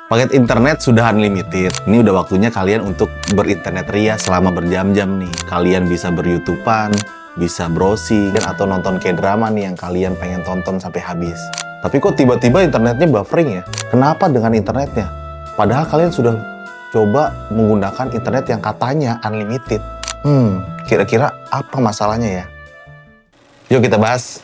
Paket internet sudah unlimited. Ini udah waktunya kalian untuk berinternet ria selama berjam-jam nih. Kalian bisa ber-YouTubean, bisa browsing, atau nonton K-drama nih yang kalian pengen tonton sampai habis. Tapi kok tiba-tiba internetnya buffering ya? Kenapa dengan internetnya? Padahal kalian sudah coba menggunakan internet yang katanya unlimited. Kira-kira apa masalahnya ya? Yuk kita bahas.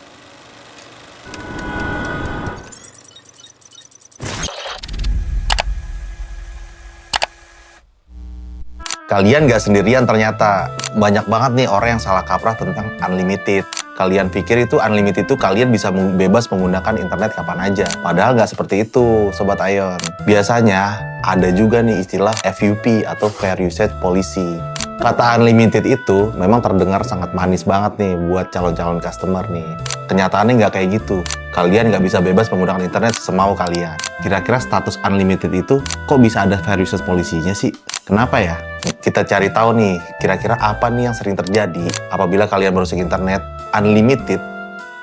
Kalian gak sendirian ternyata. Banyak banget nih orang yang salah kaprah tentang unlimited. Kalian pikir itu unlimited itu kalian bisa bebas menggunakan internet kapan aja. Padahal gak seperti itu, Sobat Ayon. Biasanya ada juga nih istilah FUP atau Fair Usage Policy. Kata unlimited itu memang terdengar sangat manis banget nih buat calon-calon customer nih. Kenyataannya nggak kayak gitu. Kalian nggak bisa bebas menggunakan internet semau kalian. Kira-kira status unlimited itu kok bisa ada fair usage policy-nya sih? Kenapa ya? Kita cari tahu nih, kira-kira apa nih yang sering terjadi apabila kalian browsing internet unlimited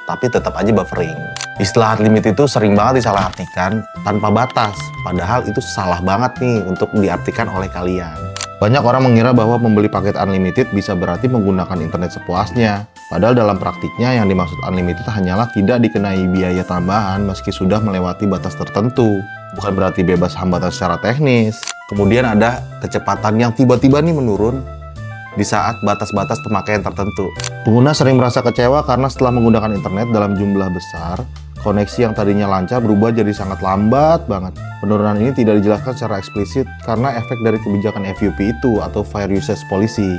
tapi tetap aja buffering. Istilah unlimited itu sering banget disalahartikan tanpa batas. Padahal itu salah banget nih untuk diartikan oleh kalian. Banyak orang mengira bahwa membeli paket unlimited bisa berarti menggunakan internet sepuasnya. Padahal dalam praktiknya yang dimaksud unlimited hanyalah tidak dikenai biaya tambahan meski sudah melewati batas tertentu. Bukan berarti bebas hambatan secara teknis. Kemudian ada kecepatan yang tiba-tiba nih menurun di saat batas-batas pemakaian tertentu. Pengguna sering merasa kecewa karena setelah menggunakan internet dalam jumlah besar, koneksi yang tadinya lancar berubah jadi sangat lambat banget. Penurunan ini tidak dijelaskan secara eksplisit karena efek dari kebijakan FUP itu atau Fair Usage Policy.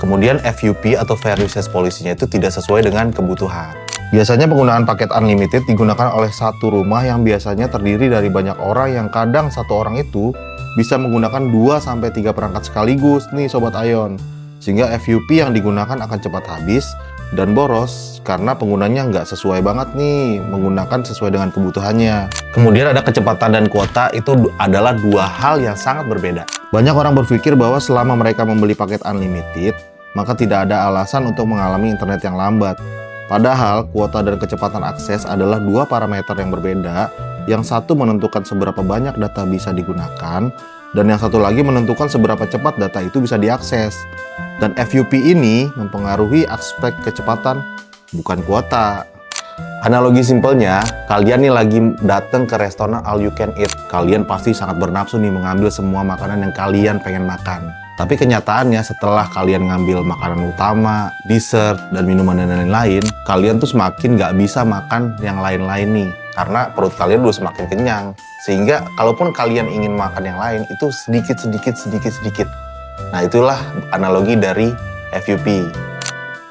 Kemudian FUP atau Fair Usage Policy-nya itu tidak sesuai dengan kebutuhan. Biasanya penggunaan paket unlimited digunakan oleh satu rumah yang biasanya terdiri dari banyak orang yang kadang satu orang itu bisa menggunakan 2-3 perangkat sekaligus nih Sobat Ayon. Sehingga FUP yang digunakan akan cepat habis dan boros karena penggunanya nggak sesuai banget nih menggunakan sesuai dengan kebutuhannya. Kemudian ada kecepatan dan kuota, itu adalah dua hal yang sangat berbeda. Banyak orang berpikir bahwa selama mereka membeli paket unlimited, maka tidak ada alasan untuk mengalami internet yang lambat. Padahal kuota dan kecepatan akses adalah dua parameter yang berbeda. Yang satu menentukan seberapa banyak data bisa digunakan, dan yang satu lagi menentukan seberapa cepat data itu bisa diakses. Dan FUP ini mempengaruhi aspek kecepatan, bukan kuota. Analogi simpelnya, kalian nih lagi datang ke restoran all you can eat. Kalian pasti sangat bernafsu nih mengambil semua makanan yang kalian pengen makan. Tapi kenyataannya setelah kalian ngambil makanan utama, dessert, dan minuman dan lain-lain, kalian tuh semakin nggak bisa makan yang lain-lain nih. Karena perut kalian udah semakin kenyang. Sehingga kalaupun kalian ingin makan yang lain, itu sedikit. Nah itulah analogi dari FUP.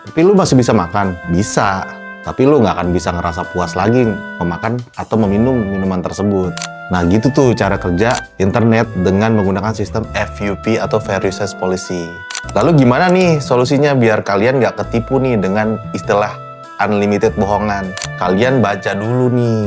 Tapi lu masih bisa makan? Bisa. Tapi lu nggak akan bisa ngerasa puas lagi memakan atau meminum minuman tersebut. Nah gitu tuh cara kerja internet dengan menggunakan sistem FUP atau Fair Usage Policy. Lalu gimana nih solusinya biar kalian nggak ketipu nih dengan istilah unlimited bohongan? Kalian baca dulu nih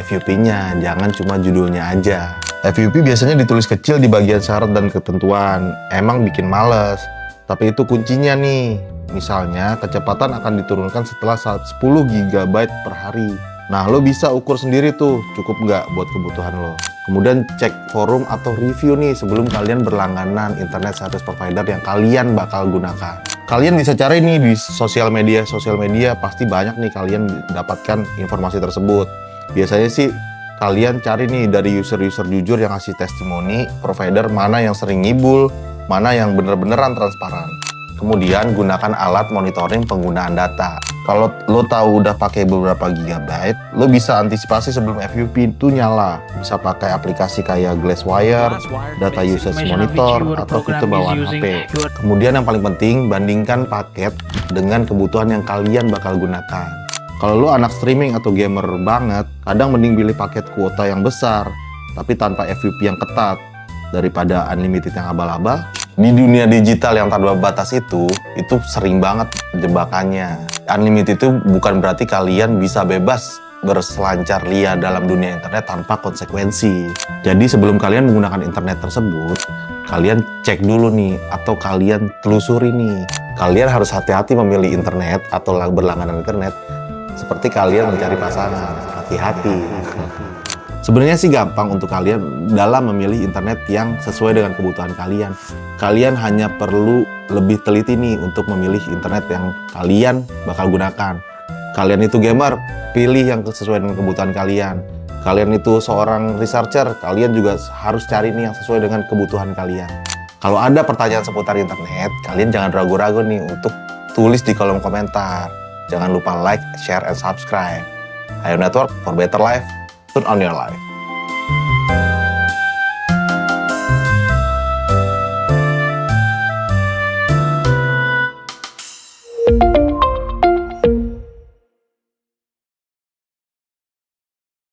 FUP-nya, jangan cuma judulnya aja. FUP biasanya ditulis kecil di bagian syarat dan ketentuan. Emang bikin males, tapi itu kuncinya nih. Misalnya, kecepatan akan diturunkan setelah 10 GB per hari. Nah, lo bisa ukur sendiri tuh, cukup nggak buat kebutuhan lo. Kemudian cek forum atau review nih sebelum kalian berlangganan internet service provider yang kalian bakal gunakan. Kalian bisa cari nih di sosial media, pasti banyak nih kalian dapatkan informasi tersebut. Biasanya sih kalian cari nih dari user-user jujur yang ngasih testimoni, provider mana yang sering ngibul, mana yang bener-beneran transparan. Kemudian gunakan alat monitoring penggunaan data. Kalau lo tahu udah pakai beberapa gigabyte, lo bisa antisipasi sebelum FUP itu nyala. Bisa pakai aplikasi kayak Glasswire, Data Usage Monitor, atau fitur bawaan HP. Kemudian yang paling penting, bandingkan paket dengan kebutuhan yang kalian bakal gunakan. Kalau lo anak streaming atau gamer banget, kadang mending pilih paket kuota yang besar, tapi tanpa FUP yang ketat, daripada unlimited yang abal-abal. Di dunia digital yang tanpa batas itu sering banget jebakannya. Unlimited itu bukan berarti kalian bisa bebas berselancar lia dalam dunia internet tanpa konsekuensi. Jadi sebelum kalian menggunakan internet tersebut, kalian cek dulu nih, atau kalian telusuri nih. Kalian harus hati-hati memilih internet atau berlangganan internet seperti kalian mencari pasangan. Hati-hati. Sebenarnya sih gampang untuk kalian dalam memilih internet yang sesuai dengan kebutuhan kalian. Kalian hanya perlu lebih teliti nih untuk memilih internet yang kalian bakal gunakan. Kalian itu gamer, pilih yang sesuai dengan kebutuhan kalian. Kalian itu seorang researcher, kalian juga harus cari nih yang sesuai dengan kebutuhan kalian. Kalau ada pertanyaan seputar internet, kalian jangan ragu-ragu nih untuk tulis di kolom komentar. Jangan lupa like, share, and subscribe. Hayo Network for better life. Turn on your life.